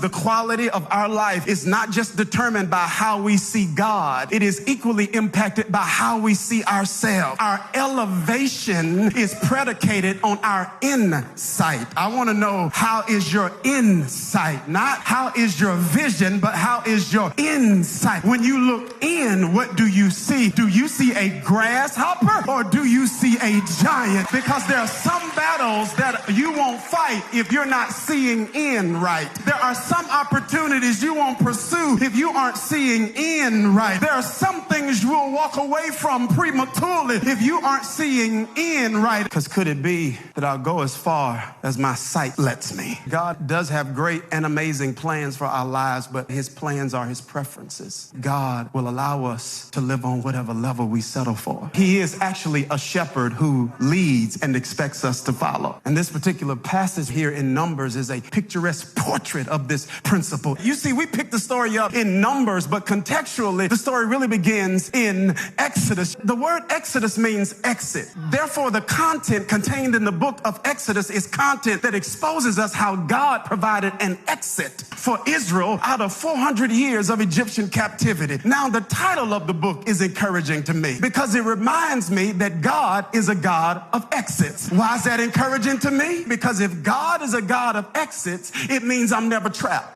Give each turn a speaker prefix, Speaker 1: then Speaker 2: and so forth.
Speaker 1: The quality of our life is not just determined by how we see God. It is equally impacted by how we see ourselves. Our elevation is predicated on our insight. I want to know, how is your insight? Not how is your vision, but how is your insight? When you look in, what do you see? Do you see a grasshopper or do you see a giant? Because there are some battles that you won't fight if you're not seeing in right. There are some opportunities you won't pursue if you aren't seeing in right. There are some things you will walk away from prematurely if you aren't seeing in right. Because could it be that I'll go as far as my sight lets me? God does have great and amazing plans for our lives, but his plans are his preferences. God will allow us to live on whatever level we settle for. He is actually a shepherd who leads and expects us to follow. And this particular passage here in Numbers is a picturesque portrait of this principle. You see, we picked the story up in Numbers, but contextually, the story really begins in Exodus. The word Exodus means exit. Therefore, the content contained in the book of Exodus is content that exposes us how God provided an exit for Israel out of 400 years of Egyptian captivity. Now, the title of the book is encouraging to me because it reminds me that God is a God of exits. Why is that encouraging to me? Because if God is a God of exits, it means I'm never trapped.